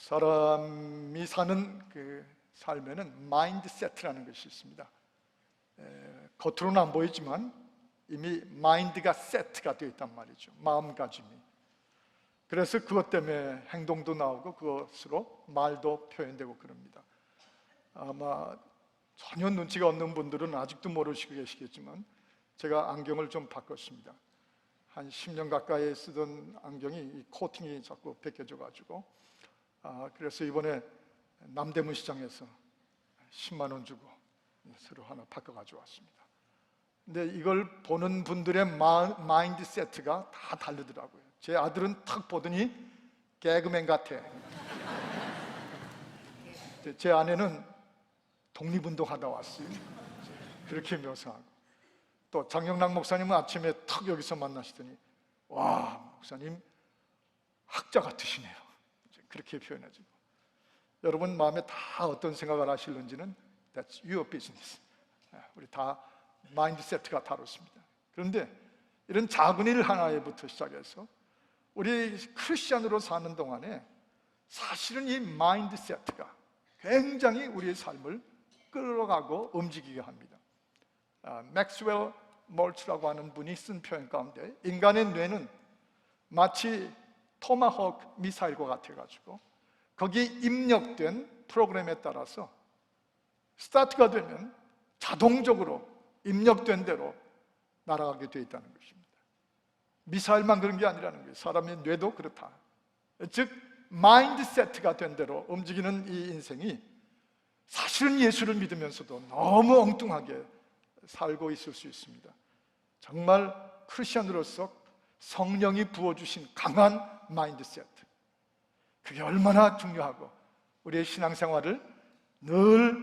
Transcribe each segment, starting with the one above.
사람이 사는 그 삶에는 마인드셋이라는 것이 있습니다. 겉으로는 안 보이지만 이미 마인드가 세트가 되어 있단 말이죠. 마음가짐이. 그래서 그것 때문에 행동도 나오고 그것으로 말도 표현되고 그럽니다. 아마 전혀 눈치가 없는 분들은 아직도 모르시고 계시겠지만 제가 안경을 좀 바꿨습니다. 한 10년 가까이 쓰던 안경이 이 코팅이 자꾸 벗겨져가지고 그래서 이번에 남대문 시장에서 10만 원 주고 새로 하나 바꿔가지고 왔습니다. 근데 이걸 보는 분들의 마인드 세트가 다 다르더라고요. 제 아들은 탁 보더니 개그맨 같아. 제 아내는 독립운동 하다 왔어요. 그렇게 묘사하고. 또 장영락 목사님은 아침에 탁 여기서 만나시더니 와, 목사님 학자 같으시네요. 그렇게 표현해주고. 여러분 마음에 다 어떤 생각을 하실는지는 That's your business. 우리 다 마인드세트가 다릅니다. 그런데 이런 작은 일 하나에부터 시작해서 우리 크리스찬으로 사는 동안에 사실은 이 마인드세트가 굉장히 우리의 삶을 끌어가고 움직이게 합니다. 맥스웰 몰츠라고 하는 분이 쓴 표현 가운데 인간의 뇌는 마치 토마호크 미사일과 같아가지고 거기에 입력된 프로그램에 따라서 스타트가 되면 자동적으로 입력된 대로 날아가게 되어 있다는 것입니다. 미사일만 그런 게 아니라는 거예요. 사람의 뇌도 그렇다. 즉 마인드세트가 된 대로 움직이는 이 인생이 사실은 예수를 믿으면서도 너무 엉뚱하게 살고 있을 수 있습니다. 정말 크리스천으로서 성령이 부어주신 강한 마인드세트, 그게 얼마나 중요하고 우리의 신앙생활을 늘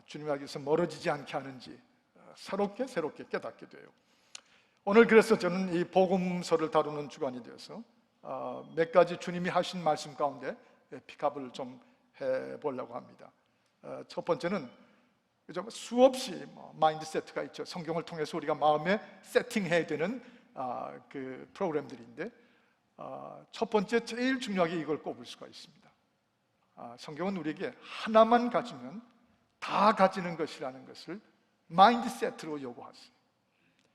주님에게서 멀어지지 않게 하는지 새롭게 깨닫게 돼요. 오늘 그래서 저는 이 복음서를 다루는 주간이 되어서 몇 가지 주님이 하신 말씀 가운데 픽업을 좀 해보려고 합니다. 첫 번째는 수없이 마인드세트가 있죠. 성경을 통해서 우리가 마음에 세팅해야 되는 그 프로그램들인데 첫 번째 제일 중요하게 이걸 꼽을 수가 있습니다. 성경은 우리에게 하나만 가지면 다 가지는 것이라는 것을 마인드세트로 요구하세요.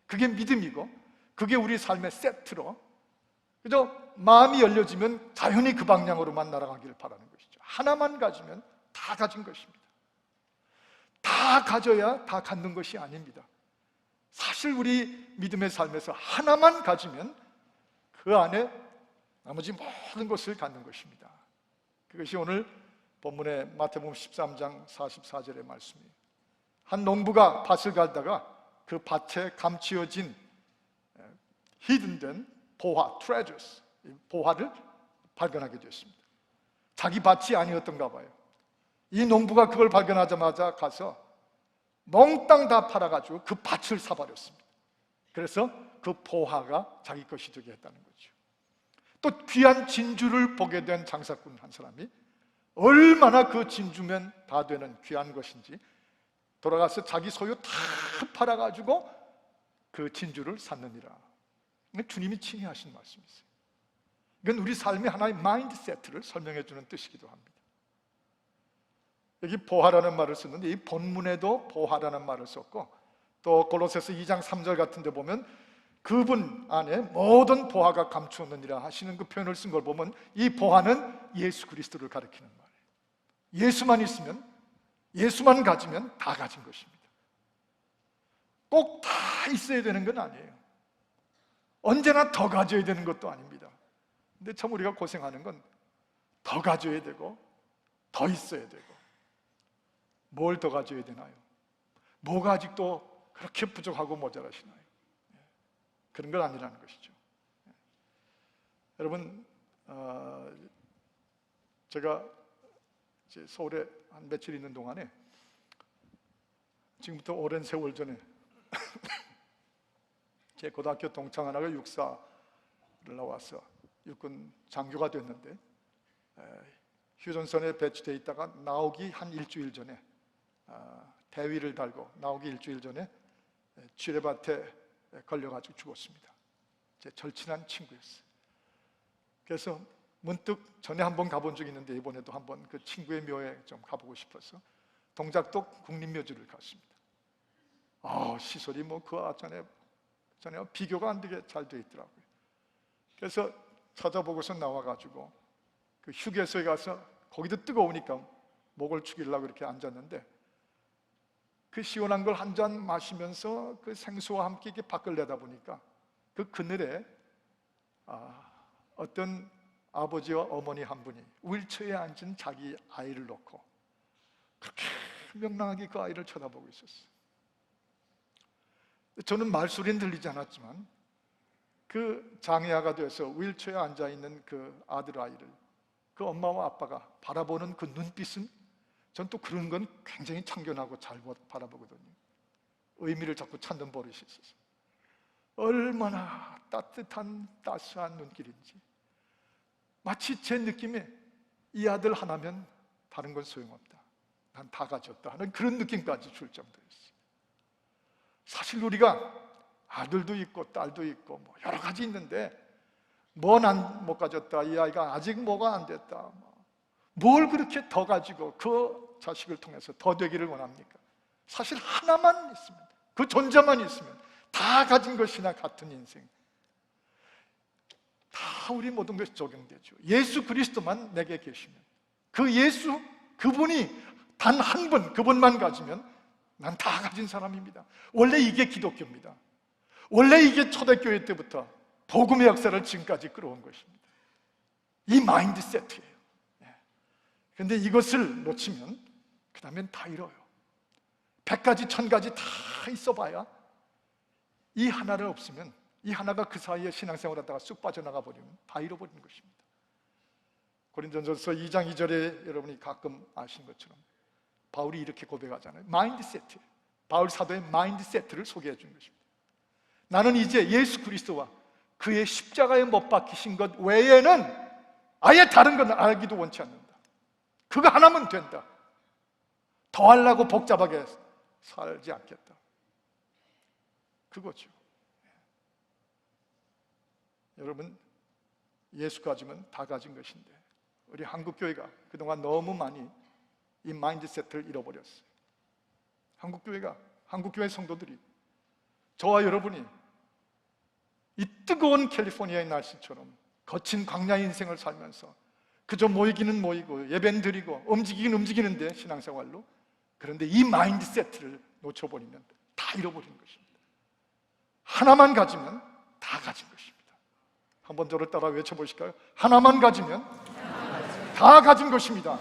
그게 믿음이고 그게 우리 삶의 세트로 그저 마음이 열려지면 자연히 그 방향으로만 날아가기를 바라는 것이죠. 하나만 가지면 다 가진 것입니다. 다 가져야 다 갖는 것이 아닙니다. 사실 우리 믿음의 삶에서 하나만 가지면 그 안에 나머지 모든 것을 갖는 것입니다. 그것이 오늘 본문의 마태복음 13장 44절의 말씀이에요. 한 농부가 밭을 갈다가 그 밭에 감추어진 히든된 보화, treasures, 보화를 발견하게 됐습니다. 자기 밭이 아니었던가 봐요. 이 농부가 그걸 발견하자마자 가서 몽땅 다 팔아가지고 그 밭을 사버렸습니다. 그래서 그 보화가 자기 것이 되게 했다는 거죠. 또 귀한 진주를 보게 된 장사꾼 한 사람이 얼마나 그 진주면 다 되는 귀한 것인지 돌아가서 자기 소유 다 팔아가지고 그 진주를 샀느니라. 주님이 친히 하신 말씀이세요. 이건 우리 삶의 하나의 마인드세트를 설명해 주는 뜻이기도 합니다. 여기 보화라는 말을 쓰는데 이 본문에도 보화라는 말을 썼고 또 골로새서 2장 3절 같은 데 보면 그분 안에 모든 보화가 감추었느니라 하시는 그 표현을 쓴 걸 보면 이 보화는 예수 그리스도를 가리키는 말이에요. 예수만 있으면, 예수만 가지면 다 가진 것입니다. 꼭 다 있어야 되는 건 아니에요. 언제나 더 가져야 되는 것도 아닙니다. 근데 참 우리가 고생하는 건 더 가져야 되고 더 있어야 되고. 뭘 더 가져야 되나요? 뭐가 아직도 그렇게 부족하고 모자라시나요? 그런 건 아니라는 것이죠. 여러분, 제가 이제 서울에 한 며칠 있는 동안에 지금부터 오랜 세월 전에 제 고등학교 동창 하나가 육사를 나와서 육군 장교가 됐는데 휴전선에 배치되어 있다가 나오기 한 일주일 전에 대위를 달고 나오기 일주일 전에 쥐레밭에 걸려가지고 죽었습니다. 제 절친한 친구였어요. 그래서 문득 전에 한번 가본 적이 있는데 이번에도 한번 그 친구의 묘에 좀 가보고 싶어서 동작도 국립묘지를 갔습니다. 시설이 뭐 그 전에 비교가 안 되게 잘 돼 있더라고요. 그래서 찾아보고서 나와가지고 그 휴게소에 가서 거기도 뜨거우니까 목을 축이려고 이렇게 앉았는데 그 시원한 걸 한 잔 마시면서 그 생수와 함께 이렇게 밖을 내다보니까 그 그늘에 어떤 아버지와 어머니 한 분이 휠체어에 앉은 자기 아이를 놓고 그렇게 명랑하게 그 아이를 쳐다보고 있었어요. 저는 말소리는 들리지 않았지만 그 장애아가 돼서 휠체어에 앉아있는 그 아들 아이를 그 엄마와 아빠가 바라보는 그 눈빛은 전 또 그런 건 굉장히 참견하고 잘 바라보거든요. 의미를 자꾸 찾는 버릇이 있어서 얼마나 따뜻한 따스한 눈길인지 마치 제 느낌에 이 아들 하나면 다른 건 소용없다, 난 다 가졌다 하는 그런 느낌까지 줄 정도였어요. 사실 우리가 아들도 있고 딸도 있고 뭐 여러 가지 있는데 뭐 난 못 가졌다, 이 아이가 아직 뭐가 안 됐다, 뭘 그렇게 더 가지고 그 자식을 통해서 더 되기를 원합니까? 사실 하나만 있으면, 그 존재만 있으면 다 가진 것이나 같은 인생, 다 우리 모든 것이 적용되죠. 예수 그리스도만 내게 계시면, 그 예수, 그분이 단 한 분, 그분만 가지면 난 다 가진 사람입니다. 원래 이게 기독교입니다. 원래 이게 초대교회 때부터 복음의 역사를 지금까지 끌어온 것입니다. 이 마인드세트예요. 그런데 이것을 놓치면 그 다음엔 다 잃어요. 100가지 1000가지 다 있어봐야 이 하나를 없으면, 이 하나가 그 사이에 신앙생활 하다가 쑥 빠져나가 버리면 다 잃어버리는 것입니다. 고린도전서 2장 2절에 여러분이 가끔 아시는 것처럼 바울이 이렇게 고백하잖아요. 마인드세트, 바울 사도의 마인드세트를 소개해 주는 것입니다. 나는 이제 예수 그리스도와 그의 십자가에 못 박히신 것 외에는 아예 다른 건 알기도 원치 않는다. 그거 하나면 된다. 더 하려고 복잡하게 살지 않겠다. 그거죠. 여러분, 예수 가지면 다 가진 것인데 우리 한국교회가 그동안 너무 많이 이 마인드세트를 잃어버렸어요. 한국교회 성도들이, 저와 여러분이 이 뜨거운 캘리포니아의 날씨처럼 거친 광야 인생을 살면서 그저 모이기는 모이고 예배는 드리고 움직이긴 움직이는데 신앙생활로, 그런데 이 마인드세트를 놓쳐버리면 다 잃어버리는 것입니다. 하나만 가지면 다 가진 것입니다. 한번 저를 따라 외쳐보실까요? 하나만 가지면 다 가진 것입니다.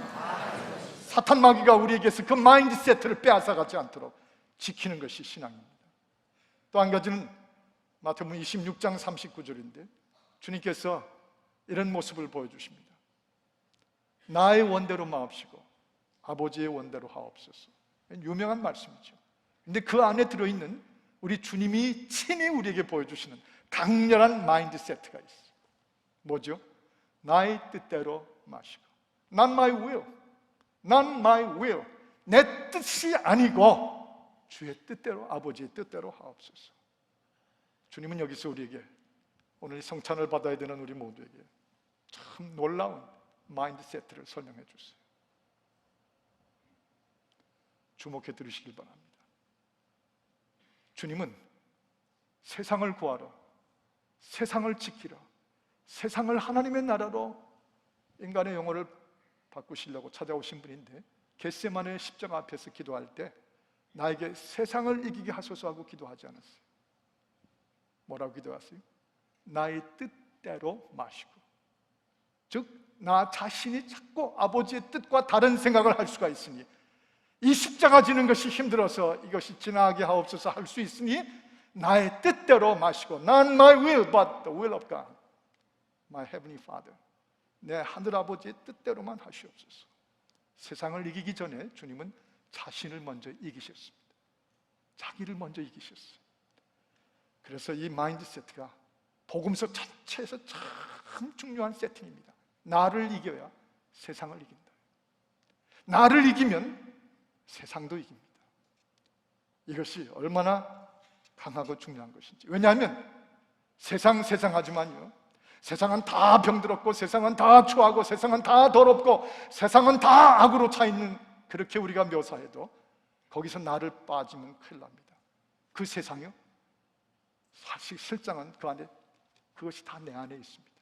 사탄 마귀가 우리에게서 그 마인드세트를 빼앗아가지 않도록 지키는 것이 신앙입니다. 또 한 가지는 마태복음 26장 39절인데 주님께서 이런 모습을 보여주십니다. 나의 원대로 마옵시고 아버지의 원대로 하옵소서. 유명한 말씀이죠. 근데 그 안에 들어있는 우리 주님이 친히 우리에게 보여주시는 강렬한 마인드세트가 있어요. 뭐죠? 나의 뜻대로 마시고, Not my will, Not my will, 내 뜻이 아니고 주의 뜻대로, 아버지의 뜻대로 하옵소서. 주님은 여기서 우리에게, 오늘 성찬을 받아야 되는 우리 모두에게 참 놀라운 마인드세트를 설명해 주세요. 주목해 들으시길 바랍니다. 주님은 세상을 구하러, 세상을 지키러, 세상을 하나님의 나라로 인간의 영혼을 바꾸시려고 찾아오신 분인데, 겟세마네 십자가 앞에서 기도할 때 나에게 세상을 이기게 하소서 하고 기도하지 않았어요. 뭐라고 기도하세요? 나의 뜻대로 마시고, 즉 나 자신이 자꾸 아버지의 뜻과 다른 생각을 할 수가 있으니, 이 십자가 지는 것이 힘들어서 이것이 지나게 하옵소서 할 수 있으니 나의 뜻대로 마시고, Not my will but the will of God, my heavenly Father, 내 하늘아버지의 뜻대로만 하시옵소서. 세상을 이기기 전에 주님은 자신을 먼저 이기셨습니다. 자기를 먼저 이기셨어요. 그래서 이 마인드세트가 복음서 전체에서 참 중요한 세팅입니다. 나를 이겨야 세상을 이긴다. 나를 이기면 세상도 이깁니다. 이것이 얼마나 강하고 중요한 것인지. 왜냐하면 세상 하지만요, 세상은 다 병들었고, 세상은 다 추하고, 세상은 다 더럽고, 세상은 다 악으로 차 있는, 그렇게 우리가 묘사해도 거기서 나를 빠지면 큰일 납니다. 그 세상이요, 사실 실상은 그 안에, 그것이 다 내 안에 있습니다.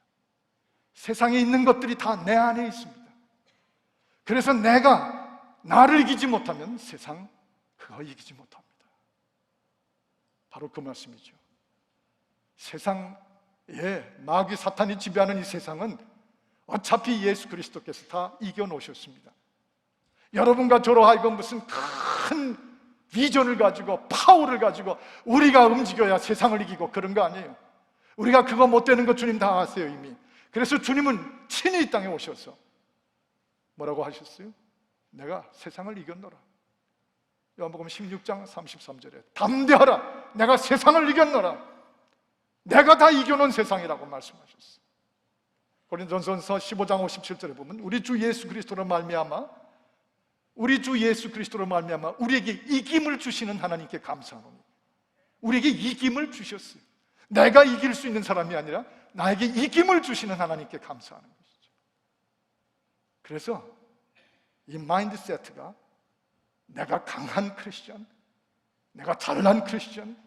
세상에 있는 것들이 다 내 안에 있습니다. 그래서 내가 나를 이기지 못하면 세상 그거 이기지 못합니다. 바로 그 말씀이죠. 세상에 마귀 사탄이 지배하는 이 세상은 어차피 예수 그리스도께서 다 이겨놓으셨습니다. 여러분과 저로 하여금 무슨 큰 비전을 가지고 파워를 가지고 우리가 움직여야 세상을 이기고 그런 거 아니에요. 우리가 그거 못 되는 거 주님 다 아세요 이미. 그래서 주님은 친히 이 땅에 오셔서 뭐라고 하셨어요? 내가 세상을 이겼노라. 요한복음 16장 33절에 담대하라, 내가 세상을 이겼노라. 내가 다 이겨놓은 세상이라고 말씀하셨어요. 고린도전서 15장 57절에 보면 우리 주 예수 그리스도로 말미암아 우리에게 이김을 주시는 하나님께 감사하노니. 우리에게 이김을 주셨어요. 내가 이길 수 있는 사람이 아니라 나에게 이김을 주시는 하나님께 감사하는 것이죠. 그래서 이 마인드세트가 내가 강한 크리스천, 내가 잘난 크리스천,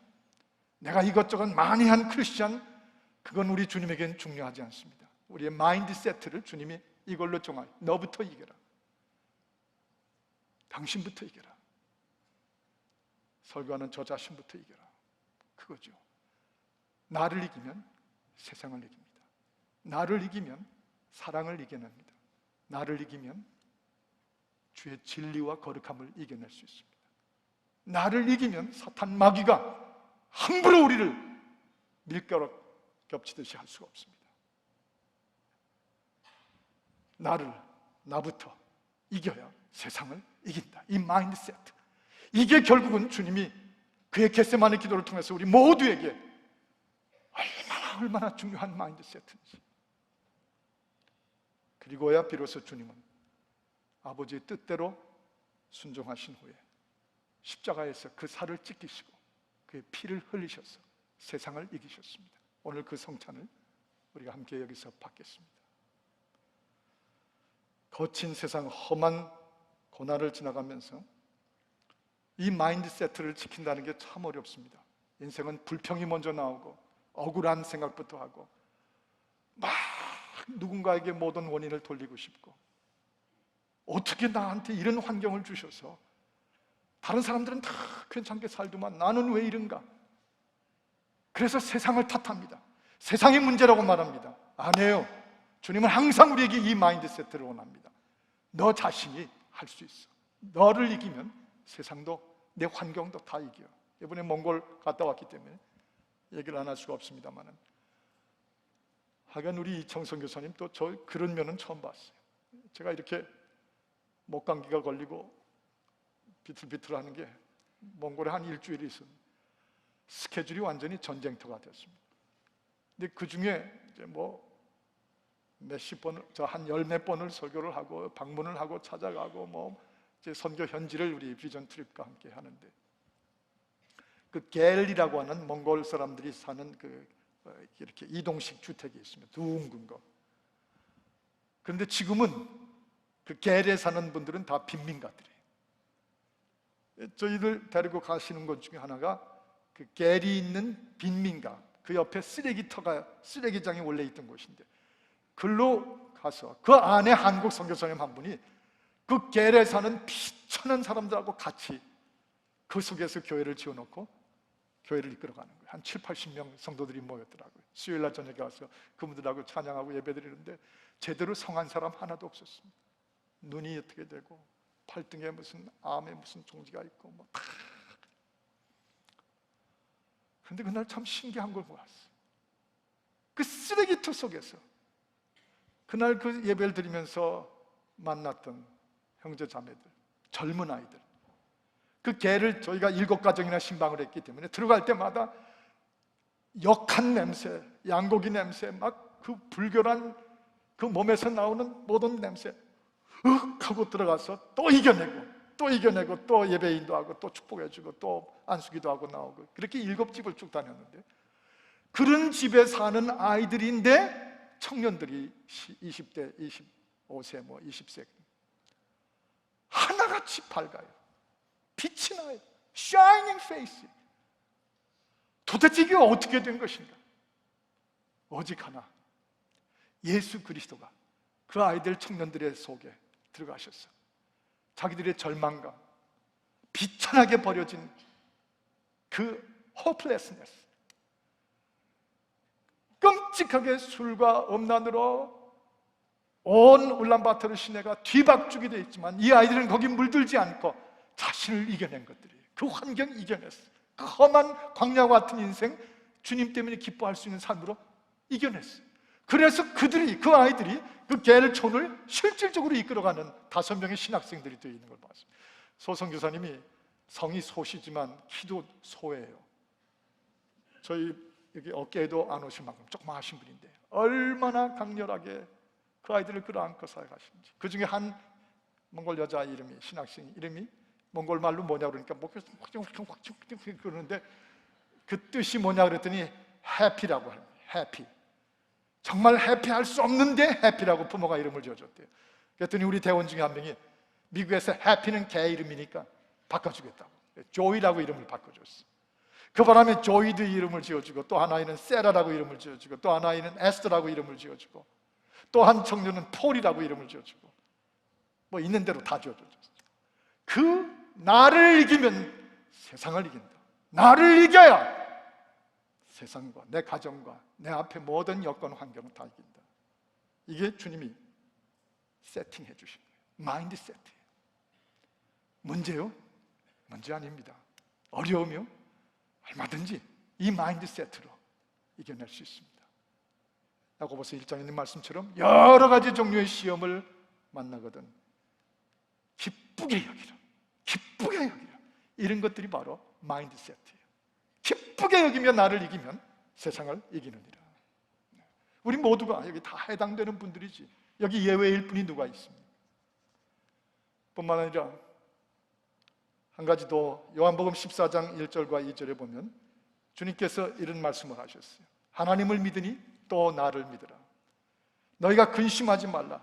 내가 이것저것 많이 한 크리스천, 그건 우리 주님에게는 중요하지 않습니다. 우리의 마인드세트를 주님이 이걸로 정하여 너부터 이겨라, 당신부터 이겨라, 설교하는 저 자신부터 이겨라, 그거죠. 나를 이기면 세상을 이깁니다. 나를 이기면 사랑을 이겨냅니다. 나를 이기면 주의 진리와 거룩함을 이겨낼 수 있습니다. 나를 이기면 사탄 마귀가 함부로 우리를 밀가루 겹치듯이 할 수가 없습니다. 나부터 이겨야 세상을 이긴다. 이 마인드세트, 이게 결국은 주님이 그의 겟세마네 기도를 통해서 우리 모두에게 얼마나 중요한 마인드세트인지. 그리고야 비로소 주님은 아버지의 뜻대로 순종하신 후에 십자가에서 그 살을 찢기시고 그의 피를 흘리셔서 세상을 이기셨습니다. 오늘 그 성찬을 우리가 함께 여기서 받겠습니다. 거친 세상, 험한 고난을 지나가면서 이 마인드세트를 지킨다는 게 참 어렵습니다. 인생은 불평이 먼저 나오고 억울한 생각부터 하고 막 누군가에게 모든 원인을 돌리고 싶고, 어떻게 나한테 이런 환경을 주셔서 다른 사람들은 다 괜찮게 살더만 나는 왜 이런가? 그래서 세상을 탓합니다. 세상의 문제라고 말합니다. 아니에요. 주님은 항상 우리에게 이 마인드세트를 원합니다. 너 자신이 할 수 있어. 너를 이기면 세상도 내 환경도 다 이겨. 이번에 몽골 갔다 왔기 때문에 얘기를 안 할 수가 없습니다만은, 하여간 우리 이청성 교사님 또 저 그런 면은 처음 봤어요. 제가 이렇게 목감기가 걸리고 비틀비틀하는 게 몽골에 한 일주일이 있었는데 스케줄이 완전히 전쟁터가 됐습니다. 근데 그 중에 이제 뭐 몇십 번을, 저 한 열 몇 번을 설교를 하고 방문을 하고 찾아가고 뭐 이제 선교 현지를 우리 비전 트립과 함께 하는데, 그 겔이라고 하는 몽골 사람들이 사는 그 이렇게 이동식 주택이 있습니다. 둥근 거. 그런데 지금은 그 겔에 사는 분들은 다 빈민가들이에요. 저희들 데리고 가시는 것 중에 하나가 그 겔이 있는 빈민가, 그 옆에 쓰레기장이 원래 있던 곳인데 글로 가서 그 안에 한국 선교사님 한 분이 그 겔에 사는 피천한 사람들하고 같이 그 속에서 교회를 지어놓고 교회를 이끌어가는 거예요. 한 7, 80명 성도들이 모였더라고요. 수요일날 저녁에 와서 그분들하고 찬양하고 예배드리는데 제대로 성한 사람 하나도 없었습니다. 눈이 어떻게 되고 팔등에 무슨 암에 무슨 종지가 있고 뭐 다. 그런데 그날 참 신기한 걸 보았어요. 그 쓰레기터 속에서 그날 그 예배를 드리면서 만났던 형제 자매들, 젊은 아이들, 그 개를 저희가 7가정이나 신방을 했기 때문에 들어갈 때마다 역한 냄새, 양고기 냄새, 막 그 불결한 그 몸에서 나오는 모든 냄새 윽 하고 들어가서 또 이겨내고 또 예배인도 하고 또 축복해주고 또 안수기도 하고 나오고, 그렇게 7집을 쭉 다녔는데, 그런 집에 사는 아이들인데 청년들이 20대, 25세, 20세 하나같이 밝아요. 빛이 나요. Shining face. 도대체 이게 어떻게 된 것인가? 오직 하나, 예수 그리스도가 그 아이들 청년들의 속에 들어가셔서 자기들의 절망감, 비천하게 버려진 그 hopelessness, 끔찍하게 술과 음란으로 온 울란바토르 시내가 뒤박죽이 되어 있지만 이 아이들은 거기 물들지 않고 자신을 이겨낸 것들이에요. 그 환경 이겨냈어요. 그 험한 광야와 같은 인생, 주님 때문에 기뻐할 수 있는 삶으로 이겨냈어요. 그래서 그들이, 그 아이들이 그 겔촌을 실질적으로 이끌어가는 5명의 신학생들이 되어 있는 걸 봤습니다. 소성교사님이 성이 소시지만 키도 소예요. 저희 여기 어깨에도 안 오실 만큼 조그마하신 분인데 얼마나 강렬하게 그 아이들을 끌어안고 살아가시는지. 그 중에 한 몽골 여자 이름이, 신학생 이름이 몽골 말로 뭐냐 그러니까 그러는데 그 뜻이 뭐냐 그랬더니 해피라고 합니다. 해피. 정말 해피할 수 없는데 해피라고 부모가 이름을 지어줬대요. 그랬더니 우리 대원 중에 한 명이 미국에서 해피는 개 이름이니까 바꿔주겠다고 조이라고 이름을 바꿔줬어. 그 바람에 조이드 이름을 지어주고, 또 하나는 세라라고 이름을 지어주고, 또 하나는 에스더라고 이름을 지어주고, 또 한 청년은 폴이라고 이름을 지어주고, 뭐 있는 대로 다 지어줬어. 그 나를 이기면 세상을 이긴다. 나를 이겨야 세상과 내 가정과 내 앞에 모든 여건 환경을 다 이긴다. 이게 주님이 세팅해 주신 거예요. 마인드 세트예요. 문제요? 문제 아닙니다. 어려우며 얼마든지 이 마인드 세트로 이겨낼 수 있습니다. 야고보서 1장에 있는 말씀처럼 여러 가지 종류의 시험을 만나거든 기쁘게 여기라, 기쁘게 여기라. 이런 것들이 바로 마인드 세트예요. 기쁘게 여기며 나를 이기면 세상을 이기느니라. 우리 모두가 여기 다 해당되는 분들이지 여기 예외일 분이 누가 있습니까? 뿐만 아니라 한 가지 더, 요한복음 14장 1절과 2절에 보면 주님께서 이런 말씀을 하셨어요. 하나님을 믿으니 또 나를 믿으라. 너희가 근심하지 말라.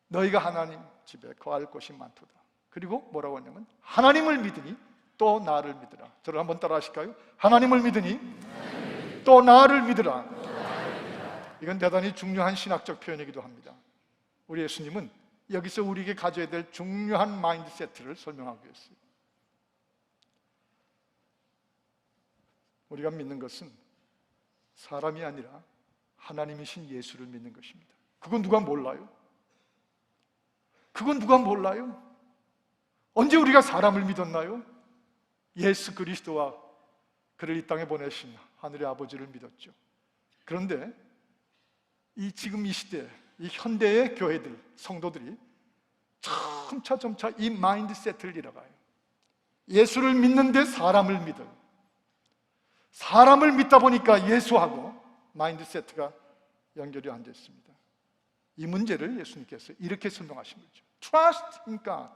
너희가 하나님 집에 거할 곳이 많도다. 그리고 뭐라고 하냐면 하나님을 믿으니 또 나를 믿으라. 저를 한번 따라 하실까요? 하나님을 믿으니 또 나를 믿으라. 이건 대단히 중요한 신학적 표현이기도 합니다. 우리 예수님은 여기서 우리에게 가져야 될 중요한 마인드 세트를 설명하고 있어요. 우리가 믿는 것은 사람이 아니라 하나님이신 예수를 믿는 것입니다. 그건 누가 몰라요? 그건 누가 몰라요? 언제 우리가 사람을 믿었나요? 예수 그리스도와 그를 이 땅에 보내신 하늘의 아버지를 믿었죠. 그런데 지금 이 시대, 이 현대의 교회들, 성도들이 점차 이 마인드 세트를 잃어가요. 예수를 믿는데 사람을 믿어요. 사람을 믿다 보니까 예수하고 마인드 세트가 연결이 안 됐습니다. 이 문제를 예수님께서 이렇게 설명하신 거죠. Trust in God,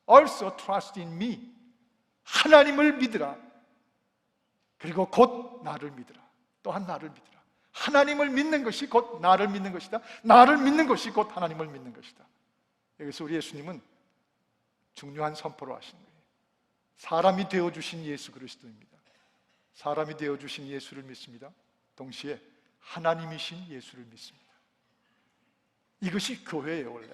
also trust in me. 하나님을 믿으라. 그리고 곧 나를 믿으라. 또한 나를 믿으라. 하나님을 믿는 것이 곧 나를 믿는 것이다. 나를 믿는 것이 곧 하나님을 믿는 것이다. 여기서 우리 예수님은 중요한 선포를 하시는 거예요. 사람이 되어주신 예수 그리스도입니다. 사람이 되어주신 예수를 믿습니다. 동시에 하나님이신 예수를 믿습니다. 이것이 교회예요. 원래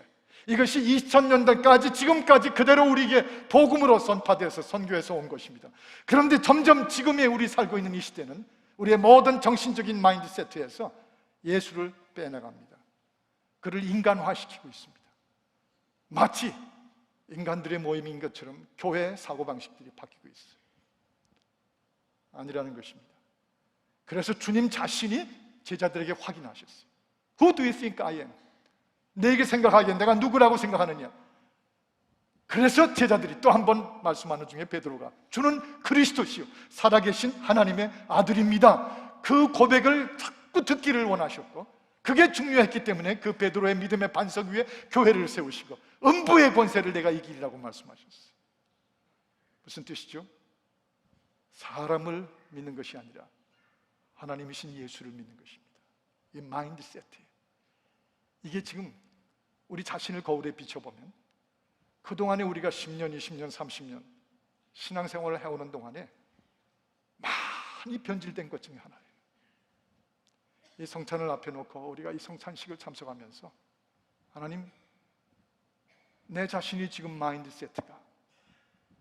이것이 2000년대까지 지금까지 그대로 우리에게 복음으로 선포돼서 선교해서 온 것입니다. 그런데 점점 지금의 우리 살고 있는 이 시대는 우리의 모든 정신적인 마인드 세트에서 예수를 빼나갑니다. 그를 인간화시키고 있습니다. 마치 인간들의 모임인 것처럼 교회의 사고방식들이 바뀌고 있어요. 아니라는 것입니다. 그래서 주님 자신이 제자들에게 확인하셨어요. Who do you think I am? 내게 생각하기에 내가 누구라고 생각하느냐? 그래서 제자들이 또 한 번 말씀하는 중에 베드로가 주는 그리스도시요 살아계신 하나님의 아들입니다. 그 고백을 자꾸 듣기를 원하셨고 그게 중요했기 때문에 그 베드로의 믿음의 반석 위에 교회를 세우시고 음부의 권세를 내가 이기리라고 말씀하셨어요. 무슨 뜻이죠? 사람을 믿는 것이 아니라 하나님이신 예수를 믿는 것입니다. 이 마인드 세트. 이게 지금 우리 자신을 거울에 비춰보면 그동안에 우리가 10년, 20년, 30년 신앙생활을 해오는 동안에 많이 변질된 것 중에 하나예요. 이 성찬을 앞에 놓고 우리가 이 성찬식을 참석하면서 하나님, 내 자신이 지금 마인드 세트가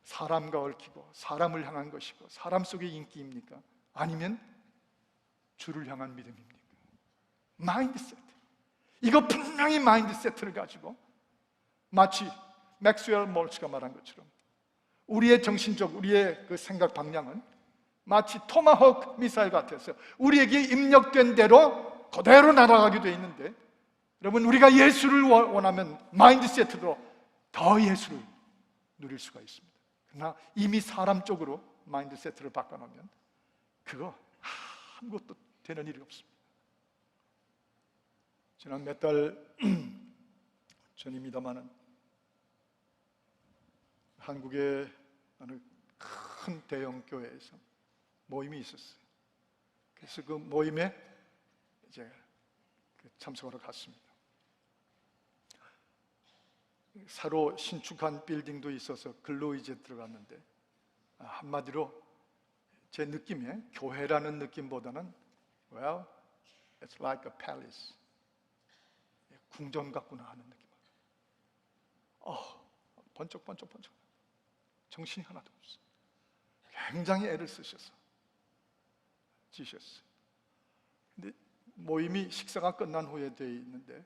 사람과 얽히고 사람을 향한 것이고 사람 속의 인기입니까? 아니면 주를 향한 믿음입니까? 마인드 세트. 이거 분명히 마인드 세트를 가지고 마치 맥스웰 몰츠가 말한 것처럼 우리의 정신적, 우리의 그 생각 방향은 마치 토마호크 미사일 같아서 우리에게 입력된 대로 그대로 날아가게 되어 있는데, 여러분, 우리가 예수를 원하면 마인드 세트로 더 예수를 누릴 수가 있습니다. 그러나 이미 사람 쪽으로 마인드 세트를 바꿔놓으면 그거 아무것도 되는 일이 없습니다. 지난 몇 달 전입니다마는 한국의 어느 큰 대형 교회에서 모임이 있었어요. 그래서 그 모임에 이제 참석하러 갔습니다. 새로 신축한 빌딩도 있어서 글로 이제 들어갔는데, 한마디로 제 느낌에 교회라는 느낌보다는 well, it's like a palace, 궁전 같구나 하는 느낌. 번쩍번쩍 정신이 하나도 없어요. 굉장히 애를 쓰셔서 지셨어요. 근데 모임이 식사가 끝난 후에 돼 있는데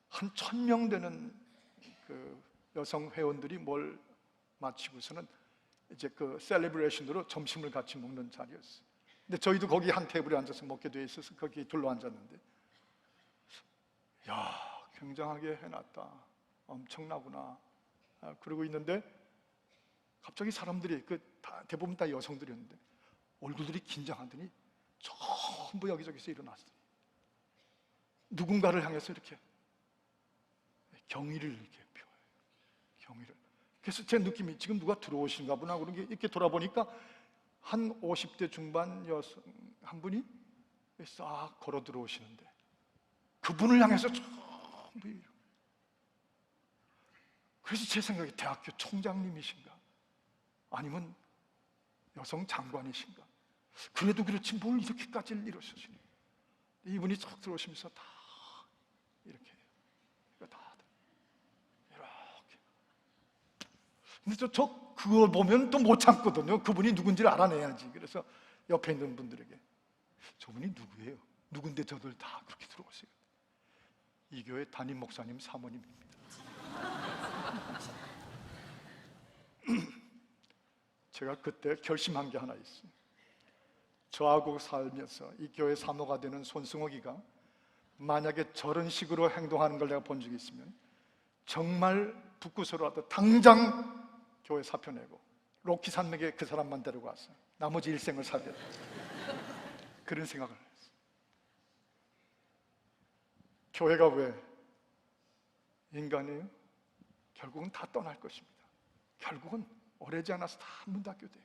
한 1,000명 되는 그 여성 회원들이 뭘 마치고서는 이제 그 셀레브레이션으로 점심을 같이 먹는 자리였어요. 근데 저희도 거기 한 테이블에 앉아서 먹게 돼 있어서 거기 둘러 앉았는데, 야, 굉장하게 해놨다, 엄청나구나 그러고 있는데 갑자기 사람들이 대부분 다 여성들이었는데 얼굴들이 긴장하더니 전부 여기저기서 일어났어요. 누군가를 향해서 이렇게 경의를 이렇게 표해요. 경의를. 그래서 제 느낌이 지금 누가 들어오신가 보나 그런 게 이렇게 돌아보니까 한 50대 중반 여성 한 분이 싹 걸어 들어오시는데 그분을 향해서 전부 이러고. 그래서 제 생각에 대학교 총장님이신가? 아니면 여성 장관이신가? 그래도 그렇지 뭘 이렇게까지 이러시니? 이분이 쫙 들어오시면서 다 이렇게 다들 이렇게. 근데 저 그걸 보면 또 못 참거든요. 그분이 누군지를 알아내야지. 그래서 옆에 있는 분들에게 저분이 누구예요? 누군데 저들 다 그렇게 들어오세요? 이 교회 담임 목사님 사모님입니다. 제가 그때 결심한 게 하나 있어요. 저하고 살면서 이 교회 사모가 되는 손승옥이가 만약에 저런 식으로 행동하는 걸 내가 본 적이 있으면 정말 붓구서라도 당장 교회 사표 내고 로키 산맥에 그 사람만 데리고 와서 나머지 일생을 살겠다, 그런 생각을 했어요. 교회가 왜 인간이에요? 결국은 다 떠날 것입니다. 결국은 오래지 않아서 다 문 닫게 돼요.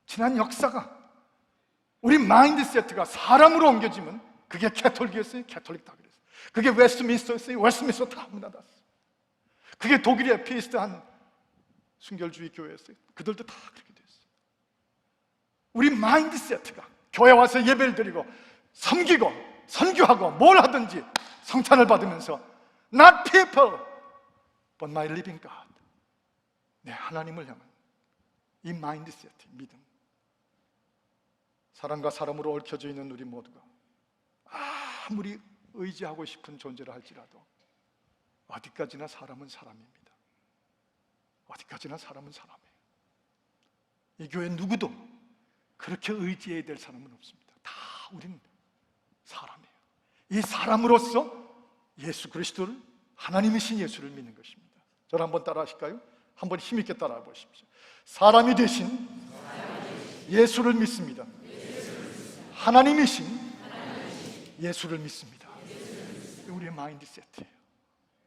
지난 역사가 우리 마인드 세트가 사람으로 옮겨지면 그게 캐톨릭이었어요. 캐톨릭 다 그랬어요. 그게 웨스트민스터였어요. 웨스트민스터 다 문 닫았어요. 그게 독일의 피스트한 순결주의 교회였어요. 그들도 다 그렇게 됐어요. 우리 마인드 세트가 교회 와서 예배를 드리고 섬기고 선교하고 뭘 하든지 성찬을 받으면서 Not people, but my living God, 내 하나님을 향한 이 마인드 세트, 믿음. 사람과 사람으로 얽혀져 있는 우리 모두가 아무리 의지하고 싶은 존재를 할지라도 어디까지나 사람은 사람입니다. 어디까지나 사람은 사람이에요. 이 교회 누구도 그렇게 의지해야 될 사람은 없습니다. 다 우리는 사람이에요. 이 사람으로서 예수 그리스도를, 하나님이신 예수를 믿는 것입니다. 저를 한번 따라 하실까요? 한번 힘있게 따라 보십시오. 사람이 되신 예수를 믿습니다. 하나님이신 예수를 믿습니다. 우리의 마인드 세트예요.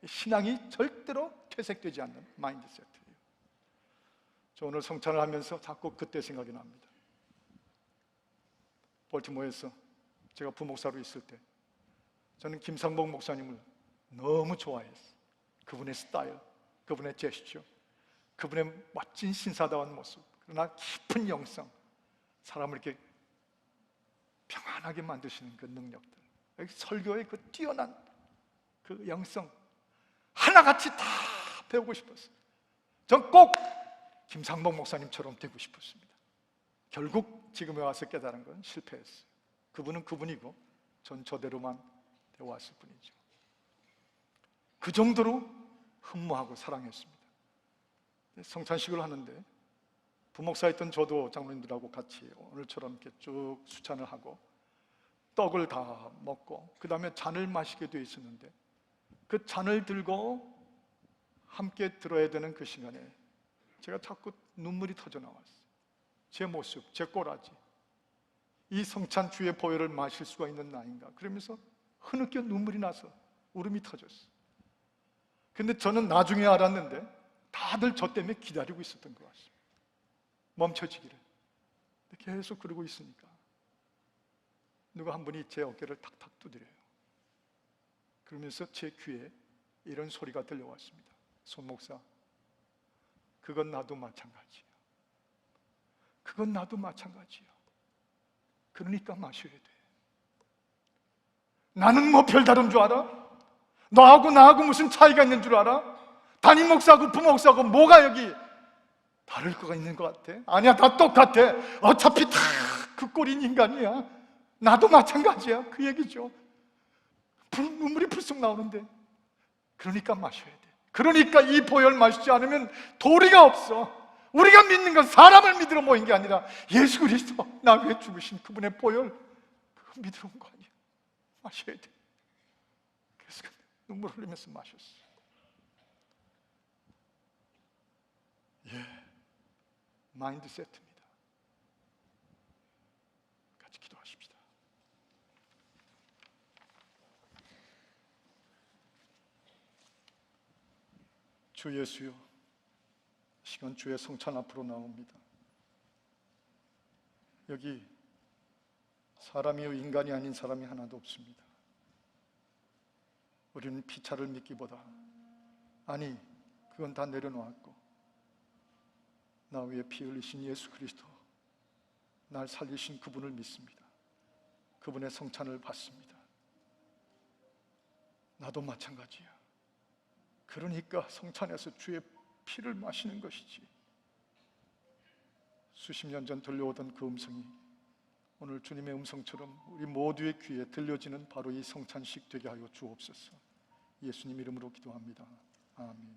신앙이 절대로 퇴색되지 않는 마인드 세트예요. 저 오늘 성찬을 하면서 자꾸 그때 생각이 납니다. 볼티모어에서 제가 부목사로 있을 때 저는 김상복 목사님을 너무 좋아했어요. 그분의 스타일, 그분의 제스처, 그분의 멋진 신사다운 모습, 그러나 깊은 영성, 사람을 이렇게 평안하게 만드시는 그 능력들, 설교의 그 뛰어난 그 영성 하나같이 다 배우고 싶었어요. 전 꼭 김상복 목사님처럼 되고 싶었습니다. 결국 지금에 와서 깨달은 건 실패했어요. 그분은 그분이고 전 저대로만 되어왔을 뿐이죠. 그 정도로 흠모하고 사랑했습니다. 성찬식을 하는데 부목사였던 저도 장로님들하고 같이 오늘처럼 이렇게 쭉 수찬을 하고 떡을 다 먹고 그 다음에 잔을 마시게 되어 있었는데, 그 잔을 들고 함께 들어야 되는 그 시간에 제가 자꾸 눈물이 터져 나왔어요. 제 모습, 제 꼬라지, 이 성찬 주의 보혈을 마실 수가 있는 나인가, 그러면서 흐느껴 눈물이 나서 울음이 터졌어요. 근데 저는 나중에 알았는데 다들 저 때문에 기다리고 있었던 것 같습니다. 멈춰지기를. 계속 그러고 있으니까 누가 한 분이 제 어깨를 탁탁 두드려요. 그러면서 제 귀에 이런 소리가 들려왔습니다. 손 목사, 그건 나도 마찬가지야. 그건 나도 마찬가지야. 그러니까 마셔야 돼. 나는 뭐 별다른 줄 알아? 너하고 나하고 무슨 차이가 있는 줄 알아? 담임 목사하고 부목사하고 뭐가 여기 다를 거가 있는 것 같아? 아니야, 다 똑같아. 어차피 다 그 꼴인 인간이야. 나도 마찬가지야. 그 얘기죠. 눈물이 불쑥 나오는데, 그러니까 마셔야 돼. 그러니까 이 보혈 마시지 않으면 도리가 없어. 우리가 믿는 건 사람을 믿으러 모인 게 아니라 예수 그리스도, 나 위해 죽으신 그분의 보혈, 그거 믿으러 온 거 아니야. 마셔야 돼. 그래서 눈물 흘리면서 마셨어. 마인드세트입니다. 같이 기도하십시다. 주 예수여, 시간 주의 성찬 앞으로 나옵니다. 여기 사람이요 인간이 아닌 사람이 하나도 없습니다. 우리는 피차를 믿기보다, 아니 그건 다 내려놓았고 나 위에 피 흘리신 예수 그리스도, 날 살리신 그분을 믿습니다. 그분의 성찬을 받습니다. 나도 마찬가지야. 그러니까 성찬에서 주의 피를 마시는 것이지. 수십 년 전 들려오던 그 음성이 오늘 주님의 음성처럼 우리 모두의 귀에 들려지는 바로 이 성찬식 되게 하여 주옵소서. 예수님 이름으로 기도합니다. 아멘.